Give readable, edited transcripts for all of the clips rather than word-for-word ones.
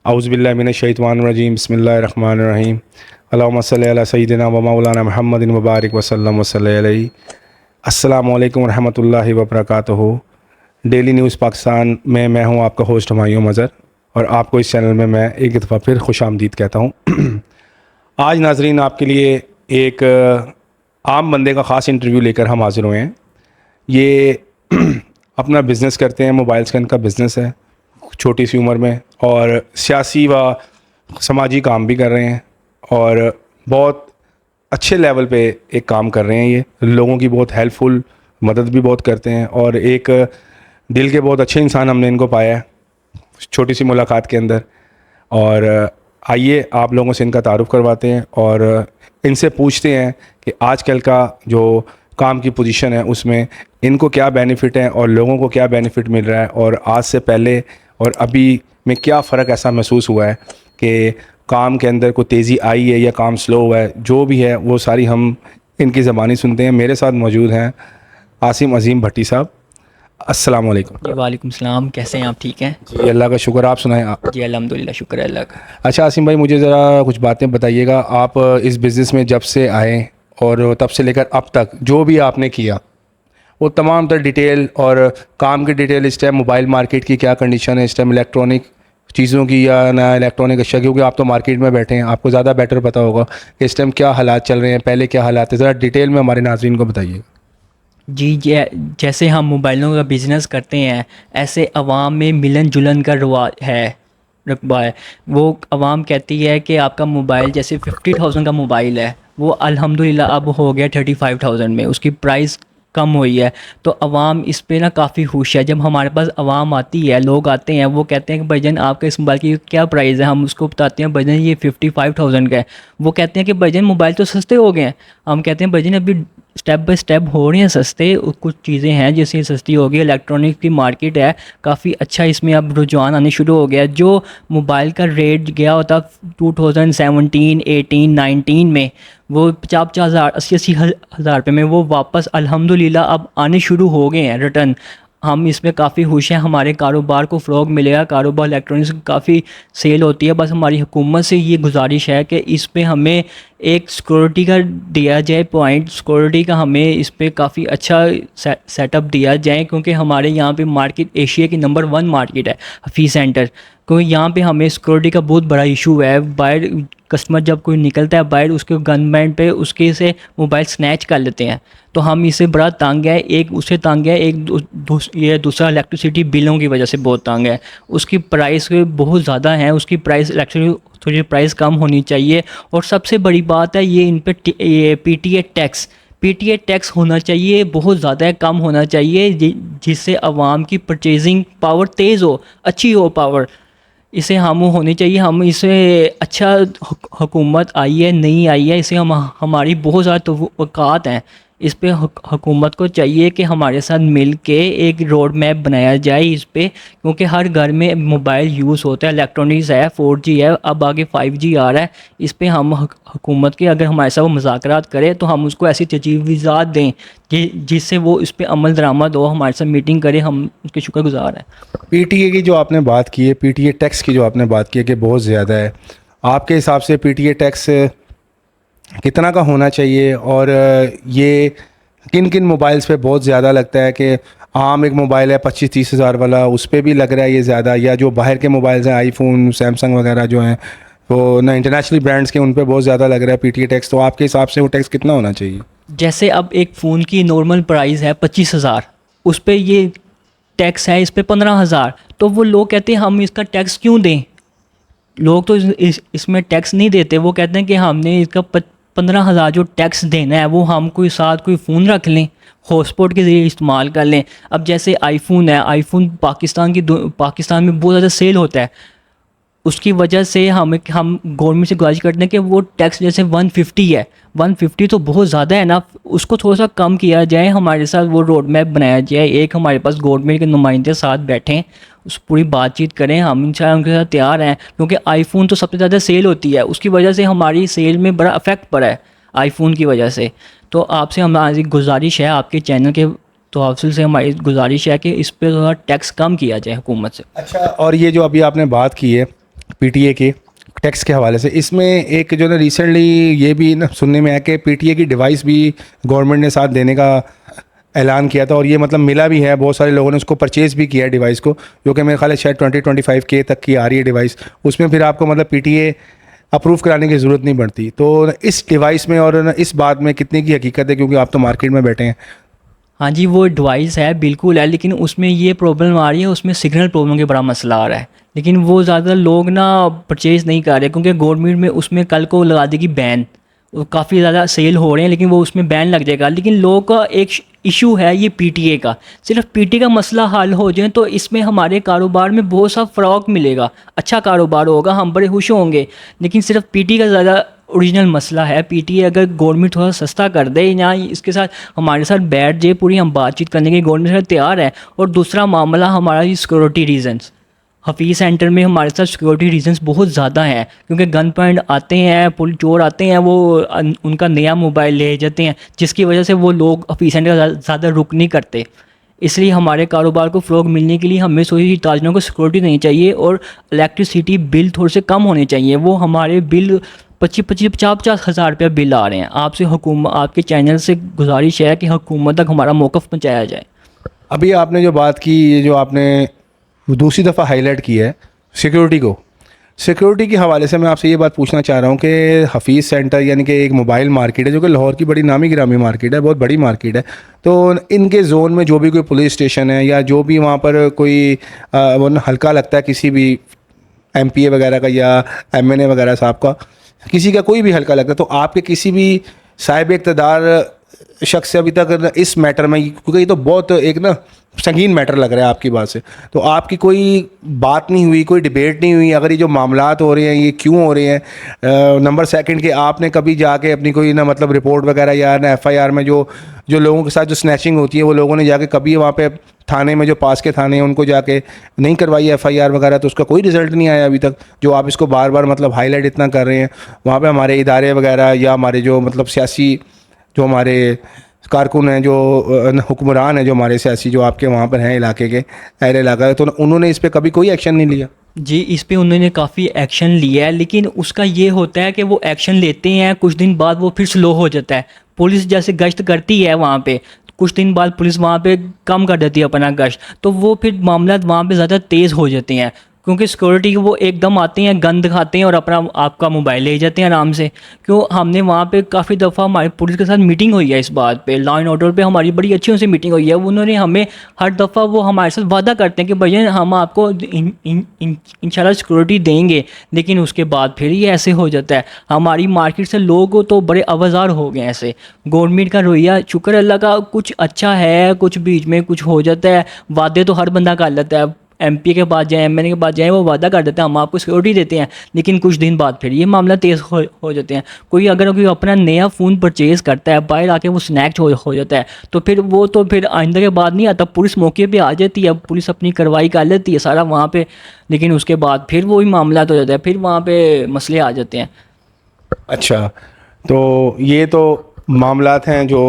औज़ुबिल्लाहि मिनश्शैतानिर्रजीम बिस्मिल्लाहिर्रहमानिर्रहीम अल्लाहुम्मा सल्लि अला सय्यिदिना व मौलाना मुहम्मदिन व बारिक व सल्लम व सल्लि अलैहि। अस्सलामु अलैकुम व रहमतुल्लाहि व बरकातुहू। डेली न्यूज़ पाकिस्तान में मैं हूं आपका होस्ट हुमायूं मज़हर और आपको इस चैनल में मैं एक दफ़ा फिर खुशामदीद कहता हूं। आज नाजरीन आपके लिए एक आम बंदे का ख़ास इंटरव्यू लेकर हम हाज़िर हुए हैं। ये अपना बिज़नेस करते हैं, मोबाइल्स का इनका बिज़नेस है छोटी सी उम्र में, और सियासी व समाजी काम भी कर रहे हैं और बहुत अच्छे लेवल पे एक काम कर रहे हैं। ये लोगों की बहुत हेल्पफुल मदद भी बहुत करते हैं और एक दिल के बहुत अच्छे इंसान हमने इनको पाया है छोटी सी मुलाकात के अंदर। और आइए आप लोगों से इनका तारुफ़ करवाते हैं और इनसे पूछते हैं कि आजकल का जो काम की पोजीशन है उसमें इनको क्या बेनिफिट है और लोगों को क्या बेनिफिट मिल रहा है, और आज से पहले और अभी में क्या फ़र्क ऐसा महसूस हुआ है कि काम के अंदर कोई तेज़ी आई है या काम स्लो हुआ है। जो भी है वो सारी हम इनकी ज़बानी सुनते हैं। मेरे साथ मौजूद हैं आसिम अज़ीम भट्टी साहब। अस्सलाम वालेकुम। जी वालेकुम सलाम, कैसे हैं आप? ठीक हैं जी अल्लाह का शुक्र, आप सुनाएं आप। जी, अल्हम्दुलिल्लाह, शुक्र है अल्लाह का। अच्छा आसिम भाई, मुझे ज़रा कुछ बातें बताइएगा। आप इस बिज़नेस में जब से आए और तब से लेकर अब तक जो भी आपने किया वो तमाम तर डिटेल, और काम की डिटेल, इस टाइम मोबाइल मार्केट की क्या कंडीशन है, इस टाइम इलेक्ट्रॉनिक चीज़ों की या ना इलेक्ट्रॉनिक अशिया, क्योंकि आप तो मार्केट में बैठे हैं, आपको ज़्यादा बेटर पता होगा कि इस टाइम क्या हालात चल रहे हैं, पहले क्या हालात है। ज़रा डिटेल में हमारे नाज़रीन को बताइए। जी, जैसे हम मोबाइलों का बिज़नेस करते हैं, ऐसे अवाम में मिलन जुलन का रकबा है। वो अवाम कहती है कि आपका मोबाइल जैसे 50,000 का मोबाइल है, वो अल्हम्दुलिल्लाह अब हो गया 35,000 में, उसकी प्राइस कम हुई है। तो अवाम इस पे ना काफ़ी खुश है। जब हमारे पास अवाम आती है, लोग आते हैं, वो कहते हैं कि भाईजान आपका इस मोबाइल की क्या प्राइस है। हम उसको बताते हैं भाईजान ये 55,000 का है। वो कहते हैं कि भाईजान मोबाइल तो सस्ते हो गए हैं। हम कहते हैं भाईजान अभी स्टेप बाय स्टेप हो रहे हैं सस्ते। कुछ चीज़ें हैं जैसे सस्ती हो गई। इलेक्ट्रॉनिक की मार्केट है काफ़ी अच्छा, इसमें अब रुझान आने शुरू हो गया। जो मोबाइल का रेट गया होता 2017, 18, 19 में, वो 50-50 हज़ार, 80-80 हज़ार रुपये में, वो वापस अल्हम्दुलिल्लाह अब आने शुरू हो गए हैं रिटर्न। हम इसमें काफ़ी खुश हैं, हमारे कारोबार को फ़रोग़ मिलेगा। कारोबार इलेक्ट्रॉनिक्स काफ़ी सेल होती है। बस हमारी हुकूमत से ये गुजारिश है कि इस पे हमें एक सिक्योरिटी का दिया जाए पॉइंट, सिक्योरिटी का हमें इस पे काफ़ी अच्छा सेटअप दिया जाए, क्योंकि हमारे यहाँ पे मार्केट एशिया की नंबर 1 मार्केट है हफीज़ सेंटर। क्योंकि यहाँ पे हमें सिक्योरिटी का बहुत बड़ा इशू है। बाहर कस्टमर जब कोई निकलता है बाहर, उसके गनबैंड पे उसके से मोबाइल स्नैच कर लेते हैं। तो हम इससे बड़ा तंग है। एक उससे तंग है, ये दूसरा इलेक्ट्रिसिटी बिलों की वजह से बहुत तंग है। उसकी प्राइस बहुत ज़्यादा है, उसकी प्राइस इलेक्ट्रिसिटी थोड़ी प्राइस कम होनी चाहिए। और सबसे बड़ी बात है ये इन पे ये पीटीए टैक्स होना चाहिए, बहुत ज़्यादा कम होना चाहिए, जिससे आवाम की परचेजिंग पावर तेज़ हो, अच्छी हो पावर। इसे हम होनी चाहिए। हम इसे अच्छा हुकूमत आई है, नहीं आई है, इसे हमारी बहुत ज़्यादा तवक्कात हैं। इस पे हुकूमत को चाहिए कि हमारे साथ मिल के एक रोड मैप बनाया जाए इस पे, क्योंकि हर घर में मोबाइल यूज़ होता है, इलेक्ट्रॉनिक्स है, 4G है, अब आगे 5G आ रहा है। इस पे हम हुकूमत के अगर हमारे साथ वो मुज़ाकरात करे तो हम उसको ऐसी तजवीज़ात दें कि जिससे वो इस पे अमल दरामद हो, हमारे साथ मीटिंग करे। हम उसके शुक्रगुज़ार हैं। पीटीए की जो आपने बात की है, पीटीए टैक्स की जो आपने बात की है कि बहुत ज़्यादा है, आपके हिसाब से पीटीए टैक्स कितना का होना चाहिए, और ये किन किन मोबाइल्स पे बहुत ज़्यादा लगता है कि आम एक मोबाइल है 25-30 हज़ार वाला, उस पर भी लग रहा है ये ज़्यादा, या जो बाहर के मोबाइल्स हैं आईफोन, सैमसंग वगैरह जो हैं वो ना इंटरनेशनल ब्रांड्स के, उन पे बहुत ज़्यादा लग रहा है पीटीए टैक्स। तो आपके हिसाब से वो टैक्स कितना होना चाहिए? जैसे अब एक फ़ोन की नॉर्मल प्राइस है 25,000, उस पे ये टैक्स है इस पे 15,000। तो वो लोग कहते हैं हम इसका टैक्स क्यों दें। लोग तो इसमें टैक्स नहीं देते। वो कहते हैं कि हमने इसका 15,000 जो टैक्स देना है वो हम कोई साथ कोई फ़ोन रख लें, हॉटस्पॉट के ज़रिए इस्तेमाल कर लें। अब जैसे आईफोन है, आईफोन पाकिस्तान में बहुत ज़्यादा सेल होता है। उसकी वजह से हम गवर्नमेंट से गुजारिश करते हैं कि वो टैक्स जैसे 150 है, 150 तो बहुत ज़्यादा है ना, उसको थोड़ा सा कम किया जाए। हमारे साथ वो रोड मैप बनाया जाए, एक हमारे पास गवर्नमेंट के नुमाइंदे साथ बैठें, उस पूरी बातचीत करें। हम इंशाल्लाह उनके साथ तैयार हैं, क्योंकि आईफोन तो सबसे ज़्यादा सेल होती है, उसकी वजह से हमारी सेल में बड़ा इफेक्ट पड़ा है आईफोन की वजह से। तो आपसे हमारी गुजारिश है, आपके चैनल के तवासुल से हमारी गुजारिश है कि इस पर थोड़ा टैक्स कम किया जाए हुकूमत से। अच्छा, और ये जो अभी आपने बात की है पीटीए के टैक्स के हवाले से। इसमें एक जो ना रिसेंटली ये भी ना सुनने में आया कि पीटीए की डिवाइस भी गवर्नमेंट ने साथ देने का ऐलान किया था, और ये मतलब मिला भी है, बहुत सारे लोगों ने उसको परचेज़ भी किया है डिवाइस को, जो कि मेरे ख्याल है शायद 20-25 के तक की आ रही है डिवाइस। उसमें फिर आपको मतलब पीटीए अप्रूव कराने की ज़रूरत नहीं पड़ती। तो इस डिवाइस में और इस बात में कितने की हकीकत है, क्योंकि आप तो मार्केट में बैठे हैं। हाँ जी, वो डिवाइस है, बिल्कुल है, लेकिन उसमें ये प्रॉब्लम आ रही है, उसमें सिग्नल प्रॉब्लम के बड़ा मसला आ रहा है। लेकिन वो ज़्यादा लोग ना परचेज़ नहीं कर रहे, क्योंकि गवर्नमेंट में उसमें कल को लगा देगी बैन। काफ़ी ज़्यादा सेल हो रहे हैं, लेकिन वो उसमें बैन लग जाएगा। लेकिन लोगों का एक इशू है ये पीटीए का। सिर्फ पीटीए का मसला हल हो जाए तो इसमें हमारे कारोबार में बहुत सा फ़रोग मिलेगा, अच्छा कारोबार होगा, हम बड़े खुश होंगे। लेकिन सिर्फ पीटीए का ज़्यादा ओरिजिनल मसला है। पीटीए अगर गवर्नमेंट थोड़ा सस्ता कर दे या इसके साथ हमारे साथ बैठ जाए, पूरी हम बातचीत करने की गवर्नमेंट साथ तैयार है। और दूसरा मामला हमारा ये सिक्योरिटी रीजंस। हफीज़ सेंटर में हमारे साथ सिक्योरिटी रीजंस बहुत ज़्यादा हैं, क्योंकि गन पॉइंट आते हैं, पुलिस चोर आते हैं, वो उनका नया मोबाइल ले जाते हैं, जिसकी वजह से वो लोग हफीज़ सेंटर ज़्यादा रुक नहीं करते। इसलिए हमारे कारोबार को फ़रोग मिलने के लिए हमें सोची ताजरों को सिक्योरिटी देनी चाहिए, और इलेक्ट्रिसिटी बिल थोड़े से कम होने चाहिए। वो हमारे बिल 25-50 हज़ार रुपया बिल आ रहे हैं। आपसे हुकूमत, आपके चैनल से गुजारिश है कि हुकूमत तक हमारा मौक़िफ़ पहुँचाया जाए। अभी आपने जो बात की, ये जो आपने दूसरी दफ़ा हाईलाइट की है सिक्योरिटी के हवाले से, मैं आपसे ये बात पूछना चाह रहा हूँ कि हफीज़ सेंटर यानी कि एक मोबाइल मार्केट है जो कि लाहौर की बड़ी नामी गिरामी मार्केट है, बहुत बड़ी मार्केट है। तो इनके जोन में जो भी कोई पुलिस स्टेशन है या जो भी वहाँ पर कोई वो हल्का लगता है किसी भी एमपीए वगैरह का या एमएनए वगैरह साहब का, किसी का कोई भी हल्का लगता है, तो आपके किसी भी साहिब इक़्तिदार शख्स से अभी तक इस मैटर में, क्योंकि ये तो बहुत एक ना संगीन मैटर लग रहा है आपकी बात से, तो आपकी कोई बात नहीं हुई, कोई डिबेट नहीं हुई? अगर ये जो मामलात हो रहे हैं ये क्यों हो रहे हैं? नंबर सेकंड के आपने कभी जाके अपनी कोई ना मतलब रिपोर्ट वगैरह या ना एफआईआर में जो जो लोगों के साथ जो स्नैचिंग होती है वो लोगों ने जाके कभी वहाँ पे थाने में, जो पास के थाने हैं उनको जाके नहीं करवाई एफआईआर वगैरह, तो उसका कोई रिजल्ट नहीं आया अभी तक, जो आप इसको बार बार मतलब हाईलाइट इतना कर रहे हैं? वहाँ पे हमारे इदारे वगैरह या हमारे जो मतलब सियासी जो हमारे कारकुन हैं, जो हुक्मरान हैं, जो हमारे सियासी जो आपके वहाँ पर हैं इलाके के, अहल इलाका, तो उन्होंने इस पर कभी कोई एक्शन नहीं लिया? जी, इस पे उन्होंने काफ़ी एक्शन लिया है, लेकिन उसका ये होता है कि वो एक्शन लेते हैं, कुछ दिन बाद वो फिर स्लो हो जाता है। पुलिस जैसे गश्त करती है वहाँ पे, कुछ दिन बाद पुलिस वहाँ पे कम कर देती है अपना गश्त, तो वो फिर मामला वहाँ पे ज़्यादा तेज़ हो जाते हैं, क्योंकि सिक्योरिटी वो एकदम आते हैं, गन दिखाते हैं और अपना आपका मोबाइल ले जाते हैं आराम से। क्यों, हमने वहाँ पे काफ़ी दफ़ा हमारी पुलिस के साथ मीटिंग हुई है इस बात पे, लॉ एंड ऑर्डर पे हमारी बड़ी अच्छी उनसे मीटिंग हुई है। उन्होंने हमें हर दफ़ा वो हमारे साथ वादा करते हैं कि भैया हम आपको इंशाल्लाह सिक्योरिटी देंगे, लेकिन उसके बाद फिर ये ऐसे हो जाता है। हमारी मार्केट से लोग तो बड़े अवजार हो गए ऐसे। गवर्नमेंट का रवैया शुक्र अल्लाह का कुछ अच्छा है, कुछ बीच में कुछ हो जाता है, वादे तो हर बंदा कर लेता है, एमपी के पास जाएँ, एमएनए के पास जाएँ, वो वादा कर देते हैं हम आपको सिक्योरिटी देते हैं, लेकिन कुछ दिन बाद फिर ये मामला तेज़ हो जाते हैं। कोई अगर कोई अपना नया फ़ोन परचेज़ करता है, बाहर आके वो स्नैच हो जाता है, तो फिर वो तो फिर आइंदा के बाद नहीं आता, पुलिस मौके पे आ जाती है, पुलिस अपनी कार्रवाई कर लेती है सारा वहाँ पे, लेकिन उसके बाद फिर वही मामला हो जाता है, फिर वहाँ पे मसले आ जाते हैं। अच्छा, तो ये तो मामलात हैं जो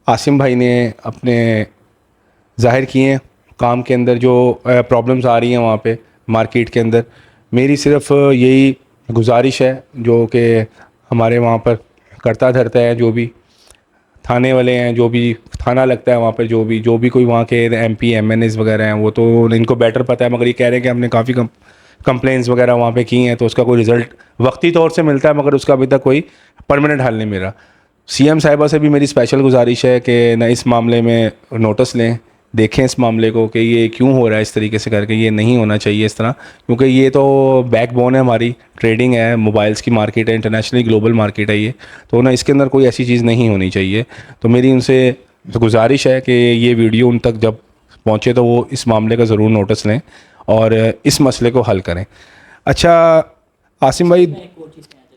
आसिम भाई ने अपने ज़ाहिर किए हैं काम के अंदर, जो प्रॉब्लम्स आ रही हैं वहाँ पे मार्केट के अंदर। मेरी सिर्फ यही गुजारिश है जो कि हमारे वहाँ पर करता धरता है, जो भी थाने वाले हैं, जो भी थाना लगता है वहाँ पर, जो भी कोई वहाँ के एमपी एमएनएस वगैरह हैं, वो तो इनको बेटर पता है, मगर ये कह रहे हैं कि हमने काफ़ी कंप्लेंट्स वगैरह वहाँ पे की हैं, तो उसका कोई रिज़ल्ट वक्ती तौर से मिलता है, मगर उसका अभी तक कोई परमानेंट हल नहीं मिला। सीएम साहिबा से भी मेरी स्पेशल गुजारिश है कि न इस मामले में नोटिस लें, देखें इस मामले को कि ये क्यों हो रहा है इस तरीके से करके, ये नहीं होना चाहिए इस तरह, क्योंकि ये तो बैकबोन है हमारी, ट्रेडिंग है, मोबाइल्स की मार्केट है, इंटरनेशनली ग्लोबल मार्केट है ये, तो ना इसके अंदर कोई ऐसी चीज़ नहीं होनी चाहिए। तो मेरी उनसे गुजारिश है कि ये वीडियो उन तक जब पहुँचे तो वो इस मामले का ज़रूर नोटिस लें और इस मसले को हल करें। अच्छा आसिम भाई,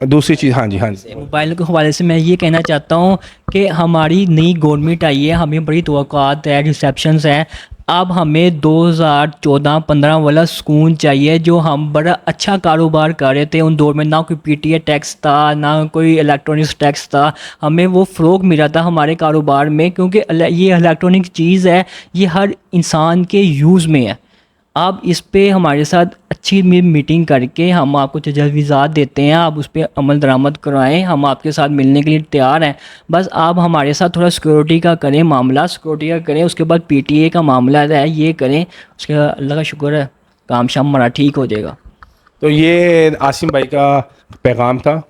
दूसरी चीज़, हाँ जी मोबाइल के हवाले से मैं ये कहना चाहता हूँ कि हमारी नई गवर्नमेंट आई है, हमें बड़ी तवक्कुआत है, रिसेप्शंस हैं। अब हमें 2014-15 वाला सुकून चाहिए जो हम बड़ा अच्छा कारोबार कर रहे थे उन दौर में, ना कोई पीटीए टैक्स था, ना कोई इलेक्ट्रॉनिक्स टैक्स था, हमें वो फ़रोग मिला था हमारे कारोबार में, क्योंकि ये इलेक्ट्रॉनिक चीज़ है, ये हर इंसान के यूज़ में है। आप इस पे हमारे साथ अच्छी मीटिंग करके हम आपको तजवीज़ात देते हैं, आप उस पर अमल दरामद कराएं, हम आपके साथ मिलने के लिए तैयार हैं। बस आप हमारे साथ थोड़ा सिक्योरिटी का करें, मामला सिक्योरिटी का करें, उसके बाद PTA का मामला है ये करें, उसके बाद अल्लाह का शुक्र है काम शाम हमारा ठीक हो जाएगा। तो ये आसिम भाई का पैगाम था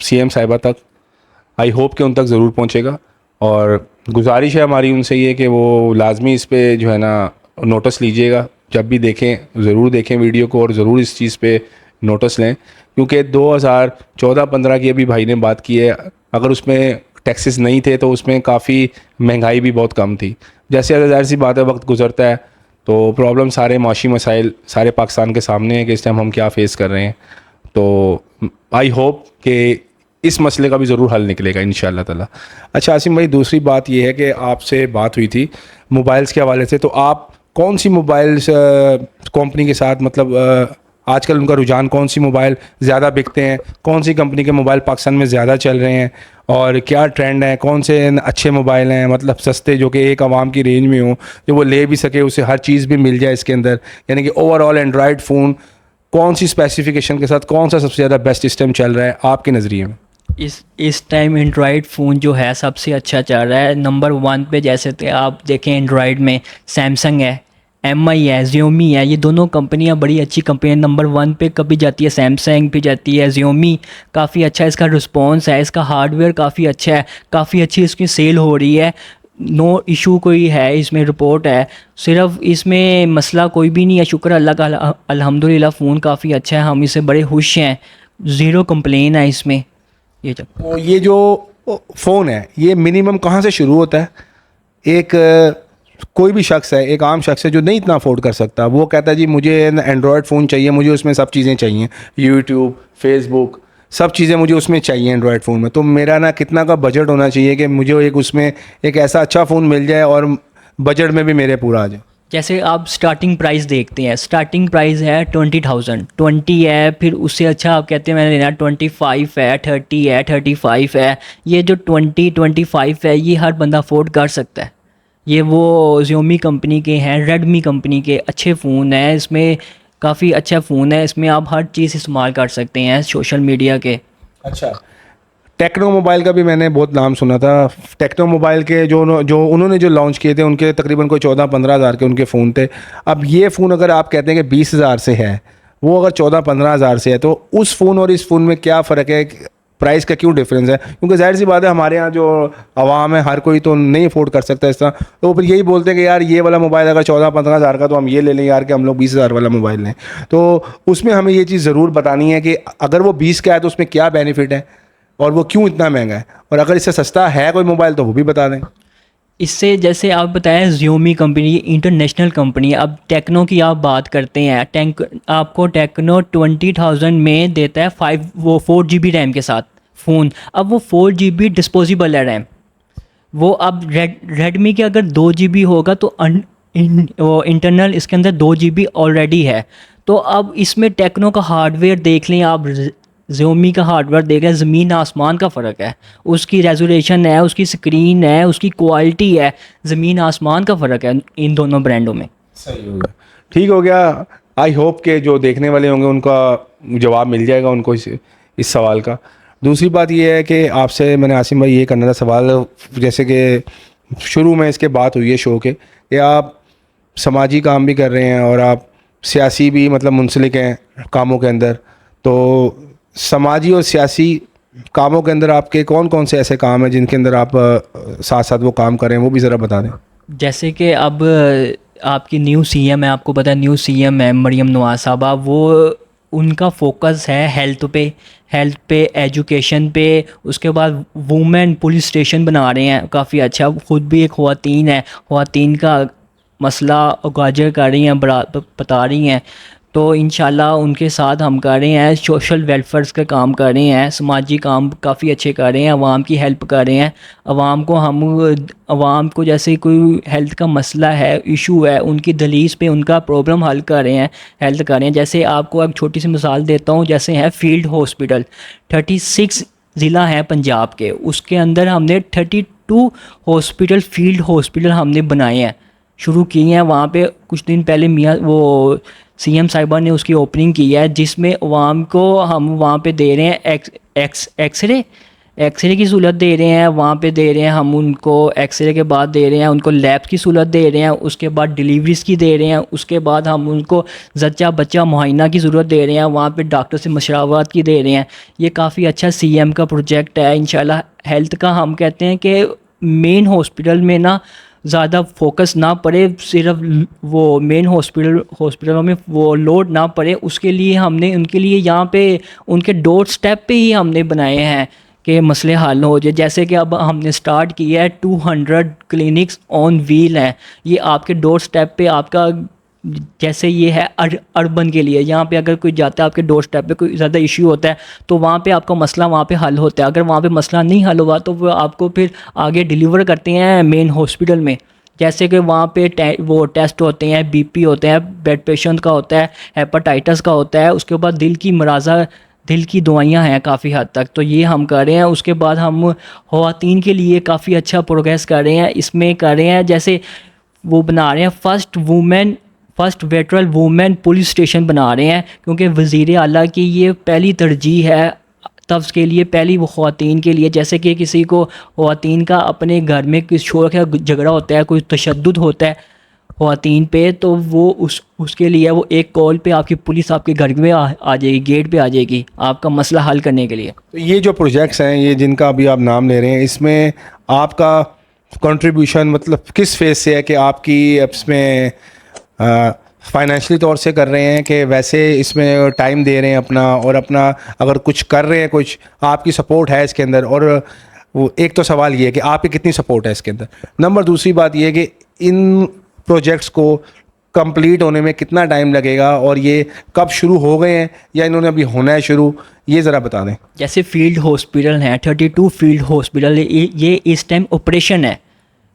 CM साहिबा तक। आई होप कि उन तक ज़रूर पहुंचेगा, और गुजारिश है हमारी उनसे ये कि वो लाजमी इस पे जो है ना नोटिस लीजिएगा, जब भी देखें ज़रूर देखें वीडियो को, और ज़रूर इस चीज़ पे नोटिस लें, क्योंकि 2014-15 की अभी भाई ने बात की है, अगर उसमें टैक्सेस नहीं थे तो उसमें काफ़ी महंगाई भी बहुत कम थी। जैसे अगर ज़ाहिर सी बात है वक्त गुजरता है तो प्रॉब्लम सारे माशी मसाइल सारे पाकिस्तान के सामने है कि इस टाइम हम क्या फ़ेस कर रहे हैं। तो आई होप कि इस मसले का भी ज़रूर हल निकलेगा इंशाअल्लाह ताला। अच्छा आसिम भाई, दूसरी बात ये है कि आपसे बात हुई थी मोबाइल्स के हवाले से, तो आप कौन सी मोबाइल्स कंपनी के साथ, मतलब आजकल उनका रुझान, कौन सी मोबाइल ज़्यादा बिकते हैं, कौन सी कंपनी के मोबाइल पाकिस्तान में ज़्यादा चल रहे हैं, और क्या ट्रेंड है, कौन से अच्छे मोबाइल हैं, मतलब सस्ते जो कि एक आवाम की रेंज में हो, जो वो ले भी सके, उसे हर चीज़ भी मिल जाए इसके अंदर, यानी कि ओवरऑल एंड्रॉयड फ़ोन कौन सी स्पेसिफिकेशन के साथ कौन सा सबसे ज़्यादा बेस्ट इस टाइम चल रहा है आपके नज़रिए में? इस टाइम एंड्रॉयड फ़ोन जो है सबसे अच्छा चल रहा है। नंबर 1 पे जैसे आप देखें एंड्रॉयड में सैमसंग है, MI है, Xiaomi है, ये दोनों कंपनियां बड़ी अच्छी कंपनी है। नंबर 1 पे कभी जाती है सैमसंग, फिर जाती है Xiaomi। काफ़ी अच्छा इसका रिस्पॉन्स है, इसका हार्डवेयर काफ़ी अच्छा है, काफ़ी अच्छी इसकी सेल हो रही है, नो इशू कोई है इसमें, रिपोर्ट है, सिर्फ इसमें मसला कोई भी नहीं है। शुक्र अल्लाह का, अल्हम्दुलिल्लाह फ़ोन काफ़ी अच्छा है, हम इससे बड़े खुश हैं, ज़ीरो कंप्लेन है इसमें। ये जब तो ये जो फ़ोन है ये मिनिमम कहाँ से शुरू होता है? एक कोई भी शख्स है, एक आम शख्स है जो नहीं इतना अफोर्ड कर सकता, वो कहता है जी मुझे एंड्रॉयड फ़ोन चाहिए, मुझे उसमें सब चीज़ें चाहिए, यूट्यूब, फेसबुक, सब चीज़ें मुझे उसमें चाहिए एंड्रॉयड फ़ोन में। तो मेरा ना कितना का बजट होना चाहिए कि मुझे एक उसमें एक ऐसा अच्छा फ़ोन मिल जाए और बजट में भी मेरे पूरा आ जाए? जैसे आप स्टार्टिंग प्राइस देखते हैं, स्टार्टिंग प्राइस है 20,000, 20 है, फिर उससे अच्छा आप कहते हैं मैंने लेना 25 है, 30 है, 35 है। ये जो 20-25 है ये हर बंदा अफोर्ड कर सकता है। ये वो Xiaomi कंपनी के हैं, Redmi कंपनी के अच्छे फ़ोन हैं, इसमें काफ़ी अच्छा फ़ोन है, इसमें आप हर चीज़ इस्तेमाल कर सकते हैं सोशल मीडिया के। अच्छा, टेक्नो मोबाइल का भी मैंने बहुत नाम सुना था। टेक्नो मोबाइल के जो उन्होंने जो लॉन्च किए थे उनके तकरीबन कोई 14-15 हज़ार के उनके फ़ोन थे। अब ये फ़ोन अगर आप कहते हैं कि 20 हज़ार से है, वो अगर 14-15 हज़ार से है, तो उस फ़ोन और इस फ़ोन में क्या फ़र्क है? प्राइस का क्यों डिफरेंस है? क्योंकि जाहिर सी बात है हमारे यहाँ जो आवाम है हर कोई तो नहीं अफोर्ड कर सकता इस तरह, तो फिर यही बोलते हैं कि यार ये वाला मोबाइल अगर 14-15 हज़ार का तो हम ये ले लें यार, कि हम लोग 20 हज़ार वाला मोबाइल लें। तो उसमें हमें ये चीज़ ज़रूर बतानी है कि अगर वो 20 का है तो उसमें क्या बेनिफिट है और वो क्यों इतना महंगा है, और अगर इससे सस्ता है कोई मोबाइल तो वो भी बता दें। इससे जैसे आप बताएं Xiaomi कंपनी इंटरनेशनल कंपनी है। अब टेक्नो की आप बात करते हैं, आपको टेक्नो 20,000 में देता है 4 GB रैम के साथ फ़ोन। अब वो 4 GB डिस्पोजेबल है रैम। वो अब रेडमी के अगर 2 GB होगा तो वो इंटरनल इसके अंदर 2 GB ऑलरेडी है। तो अब इसमें टेक्नो का हार्डवेयर देख लें आप, Xiaomi का हार्डवेयर देख लें, ज़मीन आसमान का फ़र्क है। उसकी रेजोल्यूशन है, उसकी स्क्रीन है, उसकी क्वालिटी है, ज़मीन आसमान का फ़र्क है इन दोनों ब्रांडों में। सही हो गया, ठीक हो गया। आई होप के जो देखने वाले होंगे उनका जवाब मिल जाएगा उनको इस सवाल का। दूसरी बात ये है कि आपसे मैंने आसिम भाई ये करना था सवाल, जैसे कि शुरू में इसके बात हुई है शो के, कि आप समाजी काम भी कर रहे हैं और आप सियासी भी मतलब मुंसलिक हैं कामों के अंदर। तो समाजी और सियासी कामों के अंदर आपके कौन कौन से ऐसे काम हैं जिनके अंदर आप साथ साथ वो काम करें, वो भी ज़रा बता दें। जैसे कि अब आपकी न्यू CM है, आपको पता है न्यू CM है मरियम नवाज साहबा, वो उनका फोकस है हेल्थ पे, एजुकेशन पे। उसके बाद वुमेन पुलिस स्टेशन बना रहे हैं, काफ़ी अच्छा। खुद भी एक ख़वातीन है, ख़वातीन का मसला उगागर कर रही हैं, बता रही हैं। तो इंशाल्लाह उनके साथ हम कर रहे हैं, सोशल वेलफेयर्स का काम कर रहे हैं, समाजी काम काफ़ी अच्छे कर रहे हैं, आवाम की हेल्प कर रहे हैं। आवाम को जैसे कोई हेल्थ का मसला है, इशू है, उनकी दलीस पे उनका प्रॉब्लम हल कर रहे हैं, हेल्प कर रहे हैं। जैसे आपको एक छोटी सी मिसाल देता हूँ, जैसे है फील्ड हॉस्पिटल, 36 ज़िला हैं पंजाब के, उसके अंदर हमने 32 हॉस्पिटल, फील्ड हॉस्पिटल हमने बनाए हैं। शुरू की हैं। वहाँ पे कुछ दिन पहले मियाँ वो सीएम साहिबा ने उसकी ओपनिंग की है, जिसमें अवाम को हम वहाँ पे दे रहे हैं एक्सरे की सहूलत दे रहे हैं। वहाँ पे दे रहे हैं हम उनको, एक्सरे के बाद दे रहे हैं उनको लैब की सहूलत दे रहे हैं, उसके बाद डिलीवरीज़ की दे रहे हैं, उसके बाद हम उनको जच्चा बच्चा मुआयना की ज़रूरत दे रहे हैं, वहाँ पे डॉक्टर से मशवरात की दे रहे हैं। ये काफ़ी अच्छा सीएम का प्रोजेक्ट है। इंशाल्लाह हेल्थ का हम कहते हैं कि मेन हॉस्पिटल में ना ज़्यादा फोकस ना पड़े, सिर्फ वो मेन हॉस्पिटलों में वो लोड ना पड़े, उसके लिए हमने उनके लिए यहाँ पे उनके डोर स्टेप पे ही हमने बनाए हैं कि मसले हल हो जाए। जैसे कि अब हमने स्टार्ट किया है 200 क्लिनिक्स ऑन व्हील हैं, ये आपके डोर स्टेप पे आपका, जैसे ये है अर्बन के लिए, यहाँ पे अगर कोई जाता है आपके डोर स्टेप पे कोई ज़्यादा इशू होता है तो वहाँ पे आपका मसला वहाँ पे हल होता है। अगर वहाँ पे मसला नहीं हल हुआ तो वो आपको फिर आगे डिलीवर करते हैं मेन हॉस्पिटल में। जैसे कि वहाँ पे वो टेस्ट होते हैं, बीपी होते हैं, ब्लड पेशेंट का होता है, हेपेटाइटिस का होता है, उसके बाद दिल की मराजा, दिल की दवाइयाँ हैं काफ़ी हद तक, तो ये हम कर रहे हैं। उसके बाद हम ख़वातीन के लिए काफ़ी अच्छा प्रोग्रेस कर रहे हैं, इसमें कर रहे हैं जैसे वो बना रहे हैं first ventral women police station बना रहे हैं, क्योंकि वज़ीर आला की ये पहली तरजीह है तफ्स के लिए, पहली वो ख़वातीन के लिए। जैसे कि किसी को ख़वातीन का अपने घर में किसी शोर का झगड़ा होता है, कोई तशद्दुद होता है ख़वातीन पे, तो वो उसके लिए वो एक कॉल पे आपकी पुलिस आपके घर में आ जाएगी, गेट पे आ जाएगी आपका मसला हल करने के लिए। तो ये जो प्रोजेक्ट्स हैं, ये जिनका अभी आप नाम ले रहे हैं, इसमें आपका कंट्रीब्यूशन मतलब किस फेज़ से है कि आपकी इसमें फाइनेंशियली तौर से कर रहे हैं कि वैसे इसमें टाइम दे रहे हैं अपना, और अपना अगर कुछ कर रहे हैं, कुछ आपकी सपोर्ट है इसके अंदर? और वो एक तो सवाल ये है कि आपकी कितनी सपोर्ट है इसके अंदर। नंबर दूसरी बात ये है कि इन प्रोजेक्ट्स को कंप्लीट होने में कितना टाइम लगेगा, और ये कब शुरू हो गए हैं या इन्होंने अभी होना है शुरू, ये ज़रा बता दें। जैसे फील्ड हॉस्पिटल हैं 32 फील्ड हॉस्पिटल, ये इस टाइम ऑपरेशन है,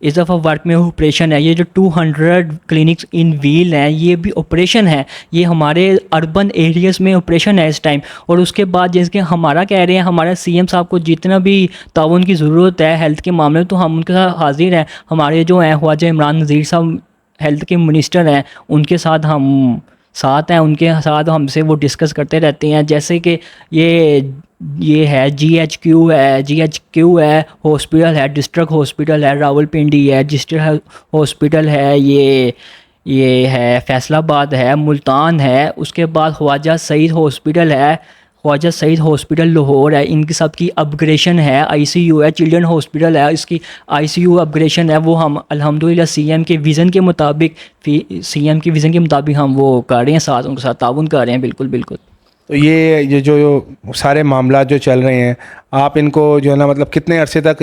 इस दफ़ा वर्क में ऑपरेशन है। ये जो 200 क्लिनिक्स इन व्हील हैं ये भी ऑपरेशन है, ये हमारे अर्बन एरियाज़ में ऑपरेशन है इस टाइम। और उसके बाद जैसे कि हमारा कह रहे हैं, हमारे सीएम साहब को जितना भी ताउन की ज़रूरत है हेल्थ के मामले में तो हम उनके साथ हाजिर हैं। हमारे जो हैं ख्वाजा इमरान नज़ीर साहब हेल्थ के मिनिस्टर हैं, उनके साथ हम साथ हैं, उनके साथ हमसे वो डिस्कस करते रहते हैं। जैसे कि ये है GHQ है हॉस्पिटल है, डिस्ट्रिक्ट हॉस्पिटल है, रावलपिंडी है डिस्ट्रिक्ट हॉस्पिटल है, ये है फैसलाबाद है, मुल्तान है, उसके बाद ख्वाजा सईद हॉस्पिटल है, ख्वाजा सईद हॉस्पिटल लाहौर है। इनकी सब की अपग्रेडेशन है, ICU है, चिल्ड्रन हॉस्पिटल है, इसकी ICU अपग्रेडेशन है। वो हम अल्हम्दुलिल्लाह सीएम के विज़न के मुताबिक हम वो कर रहे हैं, साथ उनके साथ ताउन कर रहे हैं। बिल्कुल बिल्कुल। तो ये जो सारे मामला जो चल रहे हैं, आप इनको जो है ना मतलब कितने अरसे तक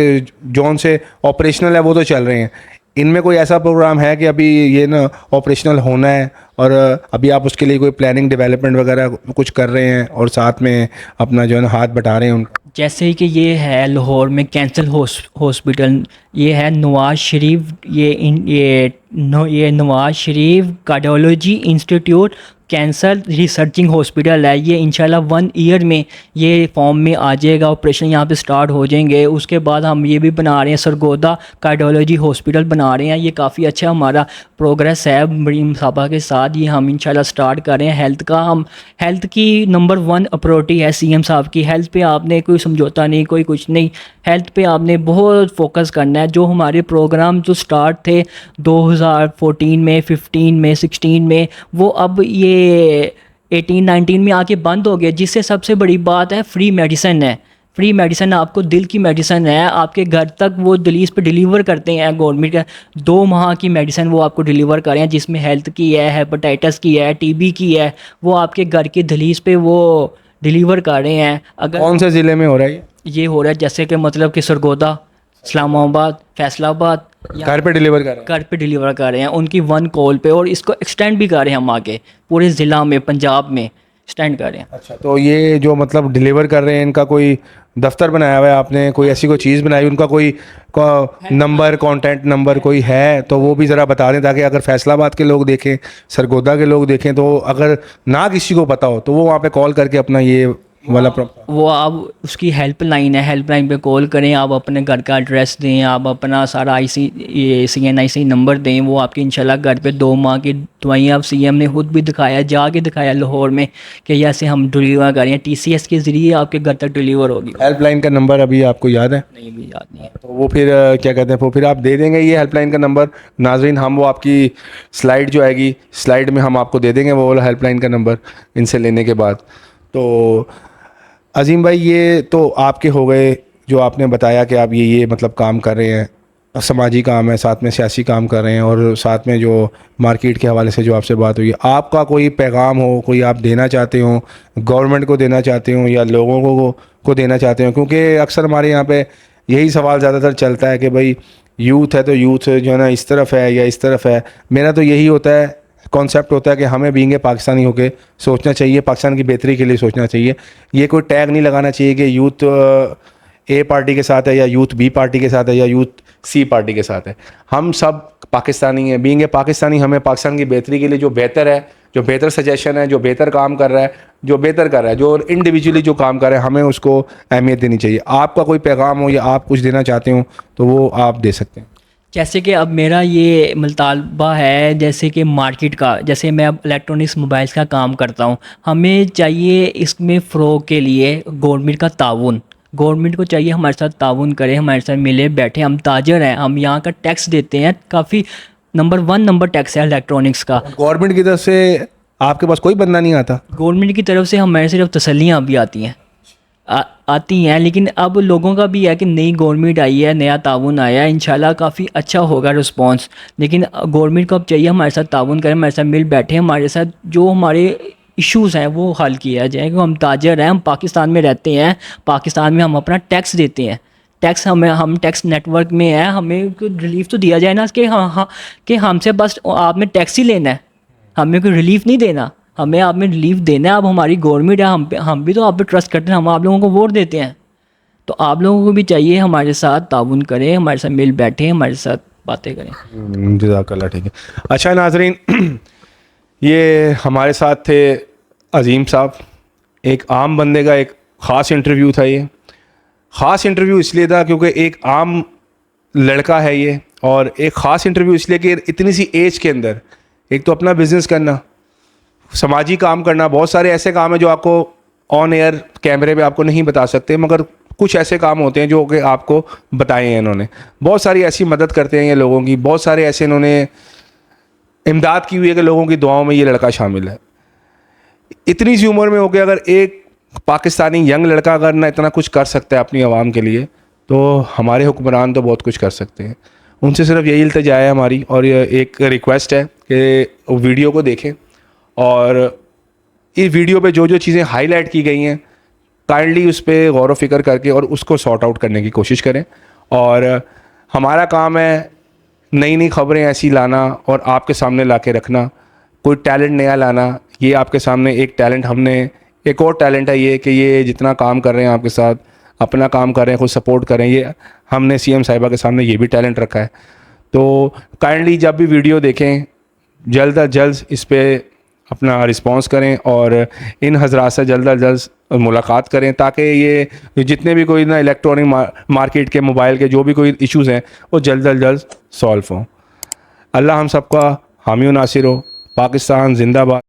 जोन से ऑपरेशनल है वो तो चल रहे हैं, इनमें कोई ऐसा प्रोग्राम है कि अभी ये ना ऑपरेशनल होना है और अभी आप उसके लिए कोई प्लानिंग डेवलपमेंट वगैरह कुछ कर रहे हैं और साथ में अपना जो है ना हाथ बटा रहे हैं उनका? जैसे कि ये है लाहौर में कैंसर हॉस्पिटल, ये है नवाज शरीफ, ये Nawaz Sharif cardiology institute cancer researching hospital है। ये इंशाल्लाह 1 ईयर में ये फॉर्म में आ जाएगा, ऑपरेशन यहाँ पे स्टार्ट हो जाएंगे। उसके बाद हम ये भी बना रहे हैं सरगोदा कार्डियोलॉजी हॉस्पिटल बना रहे हैं। ये काफ़ी अच्छा हमारा प्रोग्रेस है बड़ी मुसाबा के साथ, ये हम इंशाल्लाह स्टार्ट कर रहे हैं। हेल्थ का हम हेल्थ की नंबर 1 प्रायोरिटी है सीएम साहब की। हेल्थ पे आपने कोई समझौता नहीं, कोई कुछ नहीं, हेल्थ पे आपने बहुत फोकस करना है। जो हमारे प्रोग्राम जो स्टार्ट थे 2014 में, 15 में, 16 में, वो अब ये 18-19 में आके बंद हो गया। जिससे सबसे बड़ी बात है फ्री मेडिसिन है। फ्री मेडिसिन आपको दिल की मेडिसिन है, आपके घर तक वो दलीस पे डिलीवर करते हैं गवर्नमेंट का। 2 माह की मेडिसिन वो आपको डिलीवर कर रहे हैं, जिसमें हेल्थ की है, हेपेटाइटिस की है, TB की है, वो आपके घर की दलीस पे वो डिलीवर कर रहे हैं। अगर कौन से ज़िले में हो रहा है ये हो रहा है, जैसे कि मतलब कि सरगोदा, इस्लामाबाद, फैसलाबाद, घर पे डिलीवर कर रहे हैं? घर पे डिलीवर कर रहे हैं उनकी 1 कॉल पे, और इसको एक्सटेंड भी कर रहे हैं हम आगे पूरे ज़िला में, पंजाब में एक्सटेंड कर रहे हैं। अच्छा, तो ये जो मतलब डिलीवर कर रहे हैं, इनका कोई दफ्तर बनाया हुआ है आपने, कोई ऐसी कोई चीज़ बनाई, उनका कोई नंबर, कॉन्टैक्ट नंबर कोई है तो वो भी ज़रा बता दें, ताकि अगर फैसलाबाद के लोग देखें, सरगोदा के लोग देखें, तो अगर ना किसी को पता हो तो वो वहाँ पे कॉल करके अपना ये वाला वो आप उसकी हेल्पलाइन है, हेल्पलाइन पे कॉल करें, आप अपने घर का एड्रेस दें, आप अपना सारा CNIC नंबर दें, वो आपकी इंशाल्लाह घर पे 2 माह की दवाइयाँ अब CM ने खुद भी दिखाया, जाके दिखाया लाहौर में कि ऐसे हम डिलीवर कर रहे हैं, TCS के ज़रिए आपके घर तक डिलीवर होगी। हेल्पलाइन का नंबर अभी आपको याद है? नहीं, भी याद नहीं है। तो वो फिर क्या कहते हैं, वो फिर आप दे देंगे ये हेल्पलाइन का नंबर नाजरीन? हम वो आपकी स्लाइड जो आएगी, स्लाइड में हम आपको दे देंगे वो वाला हेल्पलाइन का नंबर इनसे लेने के बाद। तो अजीम भाई, ये तो आपके हो गए जो आपने बताया कि आप ये मतलब काम कर रहे हैं, समाजी काम है, साथ में सियासी काम कर रहे हैं, और साथ में जो मार्केट के हवाले से जो आपसे बात हुई, आपका कोई पैगाम हो, कोई आप देना चाहते हो, गवर्नमेंट को देना चाहते हो या लोगों को देना चाहते हो? क्योंकि अक्सर हमारे यहाँ पे यही सवाल ज़्यादातर चलता है कि भाई यूथ है तो यूथ जो है ना इस तरफ है या इस तरफ है। मेरा तो यही होता है, कॉन्सेप्ट होता है कि हमें बीइंग पाकिस्तानी होके सोचना चाहिए, पाकिस्तान की बेहतरी के लिए सोचना चाहिए। ये कोई टैग नहीं लगाना चाहिए कि यूथ A पार्टी के साथ है या यूथ B पार्टी के साथ है या यूथ C पार्टी के साथ है। हम सब पाकिस्तानी हैं, बीइंग पाकिस्तानी हमें पाकिस्तान की बेहतरी के लिए जो बेहतर है, जो बेहतर सजेशन है, जो बेहतर काम कर रहा है, जो बेहतर कर रहा है, जो इंडिविजुअली जो काम कर रहा है, हमें उसको अहमियत देनी चाहिए। आपका कोई पैगाम हो या आप कुछ देना चाहते हो तो वो आप दे सकते हैं। जैसे कि अब मेरा ये मुतालबा है, जैसे कि मार्केट का, जैसे मैं अब इलेक्ट्रॉनिक्स मोबाइल्स का काम करता हूँ, हमें चाहिए इसमें फ़रोग के लिए गवर्नमेंट का ताउन। गवर्नमेंट को चाहिए हमारे साथ ताउन करे, हमारे साथ मिले बैठे। हम ताजर हैं, हम यहाँ का टैक्स देते हैं, काफ़ी नंबर 1 टैक्स है इलेक्ट्रॉनिक्स का। गवर्नमेंट की तरफ से आपके पास कोई बंदा नहीं आता? गवर्नमेंट की तरफ से हमारे सिर्फ तसल्लियाँ भी आती हैं, आती हैं, लेकिन अब लोगों का भी है कि नई गवर्नमेंट आई है, नया ताउन आया है, इंशाल्लाह काफ़ी अच्छा होगा रिस्पांस। लेकिन गवर्नमेंट को अब चाहिए हमारे साथ ताउन करें, हमारे साथ मिल बैठे, हमारे साथ जो हमारे इश्यूज़ हैं वो हल किया जाए। क्योंकि हम ताजर हैं, हम पाकिस्तान में रहते हैं, पाकिस्तान में हम अपना टैक्स देते हैं, टैक्स हम टैक्स नेटवर्क में हैं, हमें कोई रिलीफ तो दिया जाए ना कि हाँ कि हमसे बस आपने टैक्स ही लेना है, हमें कोई रिलीफ नहीं देना, हमें आप में रिलीफ देना है। अब हमारी गवर्नमेंट है, हम भी तो आप पे ट्रस्ट करते हैं, हम आप लोगों को वोट देते हैं, तो आप लोगों को भी चाहिए हमारे साथ ताउन करें, हमारे साथ मिल बैठे, हमारे साथ बातें करें। जज़ाकल्लाह, ठीक है। अच्छा नाजरीन, ये हमारे साथ थे अजीम साहब। एक आम बंदे का एक ख़ास इंटरव्यू था। ये ख़ास इंटरव्यू इसलिए था क्योंकि एक आम लड़का है ये, और एक ख़ास इंटरव्यू इसलिए कि इतनी सी एज के अंदर एक तो अपना बिज़नेस करना, समाजी काम करना, बहुत सारे ऐसे काम हैं जो आपको ऑन एयर कैमरे पे आपको नहीं बता सकते, मगर कुछ ऐसे काम होते हैं जो कि आपको बताए हैं इन्होंने। बहुत सारी ऐसी मदद करते हैं ये लोगों की, बहुत सारे ऐसे इन्होंने इमदाद की हुई है कि लोगों की दुआओं में ये लड़का शामिल है। इतनी सी उम्र में हो के अगर एक पाकिस्तानी यंग लड़का अगर ना इतना कुछ कर सकता है अपनी आवाम के लिए, तो हमारे हुक्मरान तो बहुत कुछ कर सकते हैं। उनसे सिर्फ यही इल्तिजा है हमारी, और ये एक रिक्वेस्ट है कि वीडियो को देखें, और इस वीडियो पे जो जो चीज़ें हाईलाइट की गई हैं काइंडली उस पर गौर व फिक्र करके और उसको सॉर्ट आउट करने की कोशिश करें। और हमारा काम है नई नई खबरें ऐसी लाना और आपके सामने ला के रखना, कोई टैलेंट नया लाना। ये आपके सामने एक टैलेंट, हमने एक और टैलेंट है ये कि ये जितना काम कर रहे हैं आपके साथ, अपना काम कर रहे हैं, खुद सपोर्ट करें, ये हमने CM साहिबा के सामने ये भी टैलेंट रखा है। तो काइंडली जब भी वीडियो देखें जल्द अज जल्द इस पर अपना रिस्पांस करें और इन हजरात से जल्द अज जल्द मुलाकात करें, ताकि ये जितने भी कोई ना इलेक्ट्रॉनिक मार्केट के मोबाइल के जो भी कोई इश्यूज़ हैं वो जल्द अज जल्द सॉल्व हों। अल्लाह हम सबका हामी व नासिर हो। पाकिस्तान जिंदाबाद।